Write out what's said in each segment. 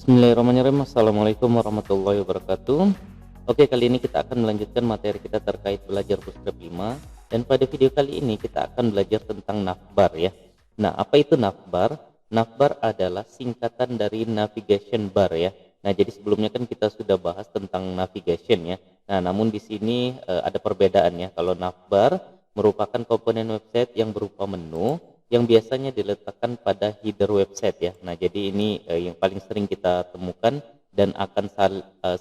Bismillahirrahmanirrahim. Assalamualaikum warahmatullahi wabarakatuh. Oke, kali ini kita akan melanjutkan materi kita terkait belajar Bootstrap 5, dan pada video kali ini kita akan belajar tentang navbar ya. Nah, apa itu navbar? Navbar adalah singkatan dari navigation bar ya. Nah, jadi sebelumnya kan kita sudah bahas tentang navigation ya. Nah, namun di sini ada perbedaan ya. Kalau navbar merupakan komponen website yang berupa menu yang biasanya diletakkan pada header website ya. Nah, jadi ini yang paling sering kita temukan dan akan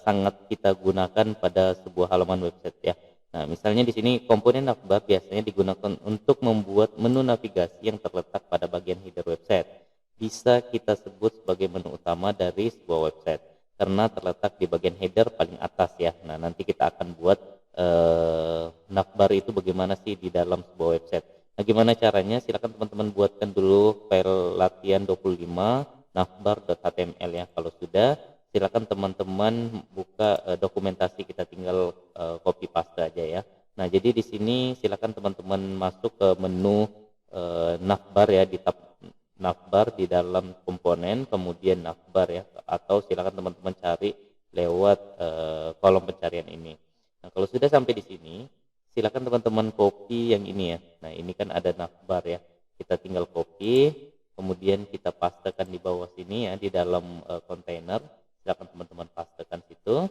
sangat kita gunakan pada sebuah halaman website ya. Nah, misalnya di sini komponen navbar biasanya digunakan untuk membuat menu navigasi yang terletak pada bagian header website. Bisa kita sebut sebagai menu utama dari sebuah website karena terletak di bagian header paling atas ya. Nah, nanti kita akan buat navbar itu bagaimana sih di dalam sebuah website. Nah, gimana caranya? Silakan teman-teman buatkan dulu file latihan 25 navbar.html ya. Kalau sudah, silakan teman-teman buka dokumentasi, kita tinggal copy paste aja ya. Nah, jadi di sini silakan teman-teman masuk ke menu navbar ya, di tab navbar di dalam komponen, kemudian navbar ya, atau silakan teman-teman cari lewat kolom pencarian ini. Nah, kalau sudah sampai di sini, silakan teman-teman copy yang ini ya. Nah, ini kan ada navbar ya. Kita tinggal copy, kemudian kita pastekan di bawah sini ya, di dalam kontainer. Silakan teman-teman pastekan situ.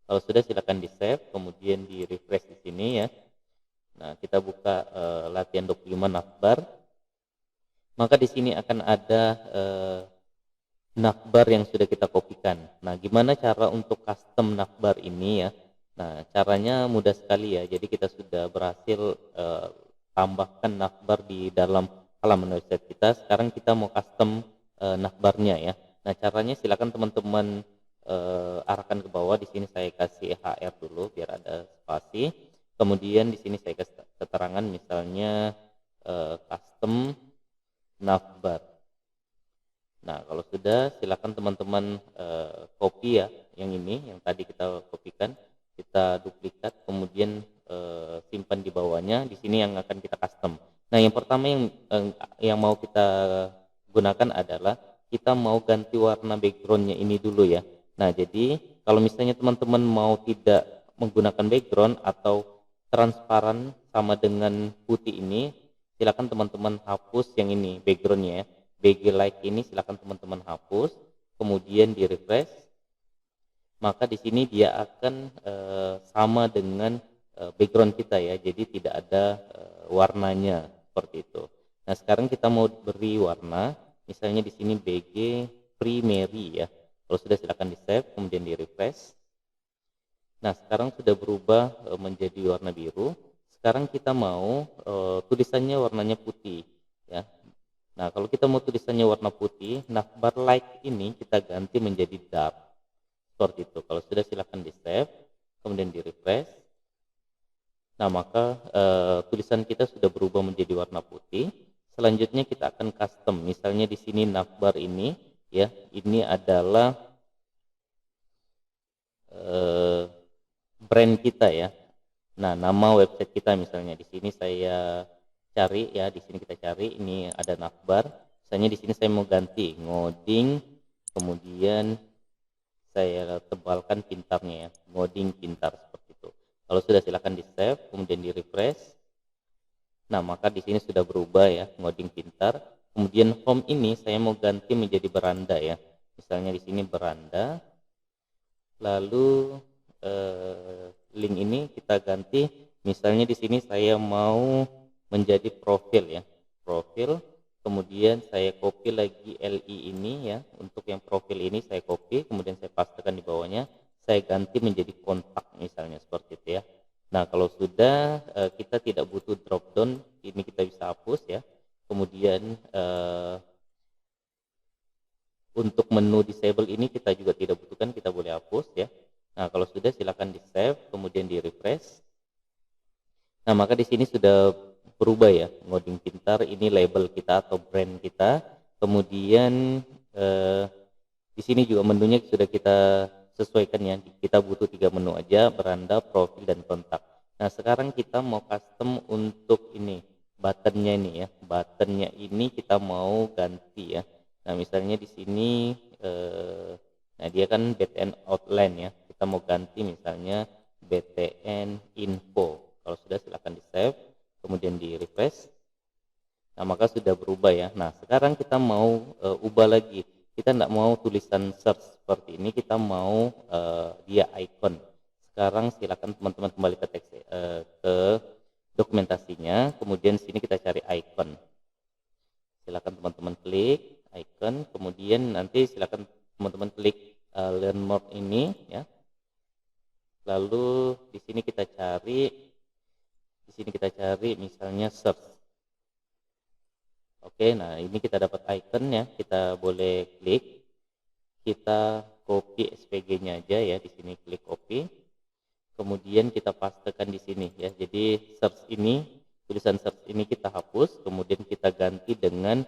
Kalau sudah silakan di save, kemudian di refresh di sini ya. Nah, kita buka latihan 25 navbar. Maka di sini akan ada navbar yang sudah kita kopikan. Nah, gimana cara untuk custom navbar ini ya? Nah, caranya mudah sekali ya. Jadi kita sudah berhasil tambahkan navbar di dalam halaman website kita. Sekarang kita mau custom navbarnya ya. Nah, caranya silakan teman-teman arahkan ke bawah. Di sini saya kasih HR dulu biar ada spasi. Kemudian di sini saya kasih keterangan misalnya custom navbar. Nah, kalau sudah silakan teman-teman copy ya, yang ini yang tadi kita kopikan, kita duplikat, kemudian simpan di bawahnya. Di sini yang akan kita custom. Nah, yang pertama yang mau kita gunakan adalah kita mau ganti warna backgroundnya ini dulu ya. Nah, jadi kalau misalnya teman-teman mau tidak menggunakan background atau transparan sama dengan putih ini, silakan teman-teman hapus yang ini backgroundnya ya. BG like ini silakan teman-teman hapus, kemudian di refresh. Maka di sini dia akan sama dengan background kita ya, jadi tidak ada warnanya seperti itu. Nah, sekarang kita mau beri warna, misalnya di sini BG primary ya. Kalau sudah silakan di save, kemudian di refresh. Nah, sekarang sudah berubah menjadi warna biru. Sekarang kita mau tulisannya warnanya putih ya. Nah, kalau kita mau tulisannya warna putih, navbar like ini kita ganti menjadi dark. Seperti itu. Kalau sudah silahkan di save, kemudian di refresh. Nah, maka tulisan kita sudah berubah menjadi warna putih. Selanjutnya kita akan custom. Misalnya di sini navbar ini ya, ini adalah brand kita ya. Nah, nama website kita misalnya di sini saya cari ya, di sini kita cari, ini ada navbar. Misalnya di sini saya mau ganti ngoding, kemudian saya tebalkan pintarnya ya, ngoding pintar seperti itu. Kalau sudah silakan di save, kemudian di refresh. Nah, maka di sini sudah berubah ya, ngoding pintar. Kemudian home ini saya mau ganti menjadi beranda ya. Misalnya di sini beranda. Lalu link ini kita ganti, misalnya di sini saya mau menjadi profil ya, profil. Kemudian saya copy lagi LI ini ya, untuk yang profil ini saya copy, kemudian saya pastekan di bawahnya, saya ganti menjadi kontak misalnya seperti itu ya. Nah, kalau sudah kita tidak butuh drop down, ini kita bisa hapus ya. Kemudian untuk menu disable ini kita juga tidak butuhkan, kita boleh hapus ya. Nah, kalau sudah silakan di save, kemudian di refresh. Nah, maka di sini sudah berubah ya, ngoding pintar ini label kita atau brand kita. Kemudian di sini juga menunya sudah kita sesuaikan ya. Kita butuh 3 menu aja, beranda, profil, dan kontak. Nah, sekarang kita mau custom untuk ini, buttonnya ini ya. Buttonnya ini kita mau ganti ya. Nah, misalnya di sini Nah, dia kan BTN outline ya. Kita mau ganti misalnya BTN info. Kalau sudah silakan di save, kemudian di refresh. Nah, maka sudah berubah ya. Nah, sekarang kita mau ubah lagi. Kita tidak mau tulisan search seperti ini, kita mau dia icon. Sekarang silakan teman-teman kembali ke teks ke dokumentasinya, kemudian sini kita cari icon. Silakan teman-teman klik icon, kemudian nanti silakan teman-teman klik learn more ini ya. Lalu di sini kita cari misalnya search. Oke, nah ini kita dapat icon ya, kita boleh klik, kita copy SVG-nya aja ya, di sini klik copy, kemudian kita pastekan di sini ya. Jadi search ini, tulisan search ini kita hapus, kemudian kita ganti dengan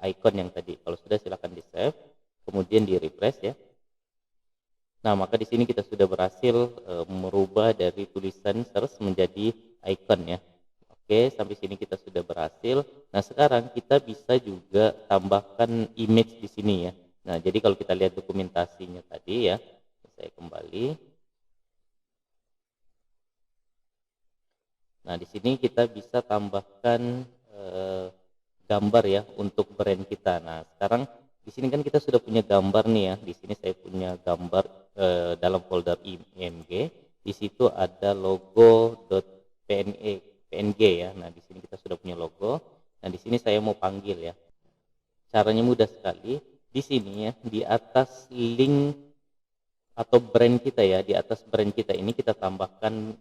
icon yang tadi. Kalau sudah silakan di save, kemudian di refresh ya. Nah, maka di sini kita sudah berhasil merubah dari tulisan search menjadi icon ya. Oke, sampai sini kita sudah berhasil. Nah, sekarang kita bisa juga tambahkan image di sini ya. Nah, jadi kalau kita lihat dokumentasinya tadi ya, saya kembali. Nah, di sini kita bisa tambahkan gambar ya untuk brand kita. Nah, sekarang di sini kan kita sudah punya gambar nih ya. Di sini saya punya gambar dalam folder IMG. Di situ ada logo.png ya. Nah, di sini kita sudah punya logo. Nah, di sini saya mau panggil ya. Caranya mudah sekali. Di sini ya, di atas link atau brand kita ya, di atas brand kita ini kita tambahkan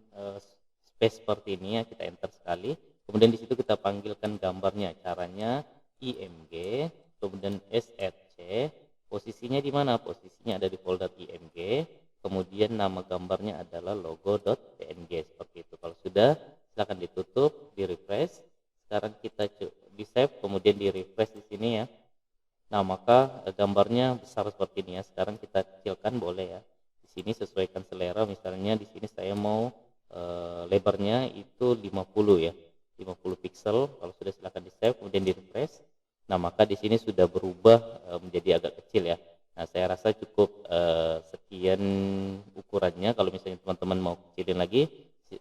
space seperti ini ya, kita enter sekali. Kemudian di situ kita panggilkan gambarnya. Caranya IMG, kemudian SRC, posisinya di mana? Posisinya ada di folder IMG. Kemudian nama gambarnya adalah logo.png seperti itu. Kalau sudah, silakan ditutup, di refresh. Sekarang kita di save, kemudian di refresh di sini ya. Nah, maka gambarnya besar seperti ini ya. Sekarang kita kecilkan boleh ya. Di sini sesuaikan selera. Misalnya di sini saya mau lebarnya itu 50 ya. 50 pixel. Kalau sudah silakan di save, kemudian di refresh. Nah, maka di sini sudah berubah menjadi agak kecil ya. Nah, saya rasa cukup sekian ukurannya. Kalau misalnya teman-teman mau kecilin lagi,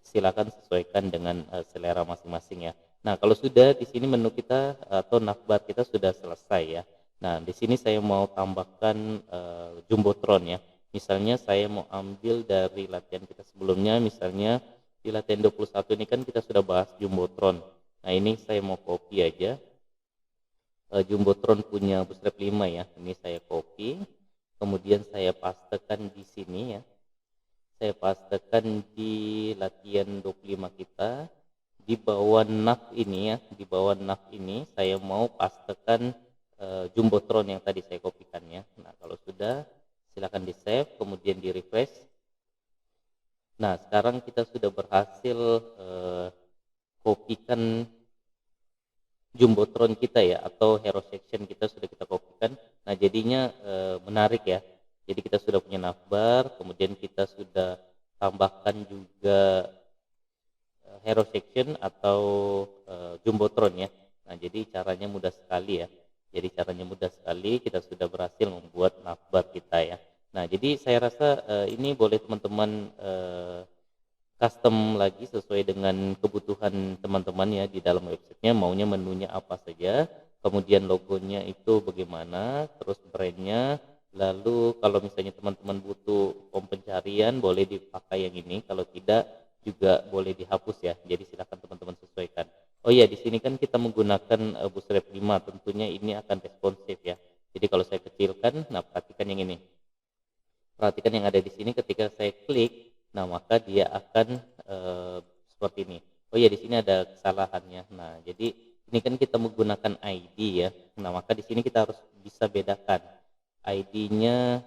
silakan sesuaikan dengan selera masing-masing ya. Nah, kalau sudah di sini menu kita atau navbar kita sudah selesai ya. Nah, di sini saya mau tambahkan jumbotron ya. Misalnya saya mau ambil dari latihan kita sebelumnya, misalnya di latihan 21 ini kan kita sudah bahas jumbotron. Nah, ini saya mau copy aja. Jumbotron punya Bootstrap 5 ya. Ini saya copy, kemudian saya pastekan di sini ya. Saya pastekan di latihan 25 kita. Di bawah nav ini ya, di bawah nav ini saya mau pastekan jumbotron yang tadi saya kopikan ya. Nah, kalau sudah silakan di save, kemudian di refresh. Nah, sekarang kita sudah berhasil kopikan jumbotron kita ya, atau hero section kita sudah kita kopikan. Nah, jadinya menarik ya. Jadi kita sudah punya navbar, kemudian kita sudah tambahkan juga hero section atau jumbotron ya. Nah, jadi caranya mudah sekali ya. Jadi caranya mudah sekali, kita sudah berhasil membuat navbar kita ya. Nah, jadi saya rasa ini boleh teman-teman custom lagi sesuai dengan kebutuhan teman-teman ya di dalam websitenya, maunya menunya apa saja, kemudian logonya itu bagaimana, terus brandnya, lalu kalau misalnya teman-teman butuh form pencarian boleh dipakai yang ini, kalau tidak juga boleh dihapus ya. Jadi silakan teman-teman sesuaikan. Oh iya, di sini kan kita menggunakan Bootstrap 5, tentunya ini akan responsif ya. Jadi kalau saya kecilkan, nah perhatikan yang ini. Perhatikan yang ada di sini ketika saya klik, nah maka dia akan seperti ini. Oh iya, di sini ada kesalahannya. Nah, jadi ini kan kita menggunakan ID ya. Nah, maka di sini kita harus bisa bedakan ID-nya.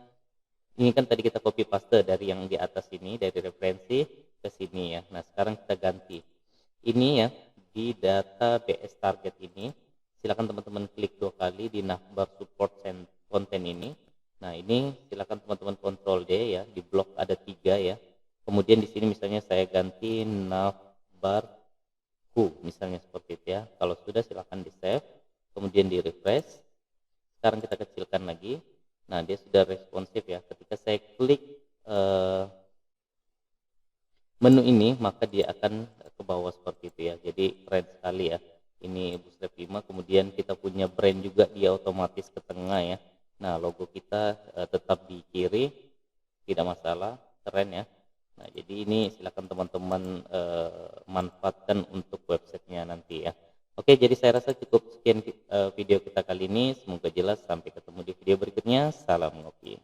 Ini kan tadi kita copy paste dari yang di atas ini, dari referensi ke sini ya. Nah, sekarang kita ganti. Ini ya, di data BS target ini, silakan teman-teman klik 2 kali di navbar support content ini. Nah, ini silakan teman-teman kontrol D ya, di blok ada 3 ya. Kemudian di sini misalnya saya ganti navbar Q, misalnya seperti itu ya. Kalau sudah silakan di save, kemudian di refresh. Sekarang kita kecilkan lagi. Nah, dia sudah responsif ya. Ketika saya klik eh, menu ini, maka dia akan ke bawah seperti itu ya. Jadi keren sekali ya. Ini Bootstrap 5, kemudian kita punya brand juga, dia otomatis ke tengah ya. Nah, logo kita tetap di kiri, tidak masalah, keren ya. Nah, jadi ini silakan teman-teman manfaatkan untuk websitenya nanti ya. Oke, jadi saya rasa cukup sekian video kita kali ini. Semoga jelas. Sampai ketemu di video berikutnya. Salam ngopi.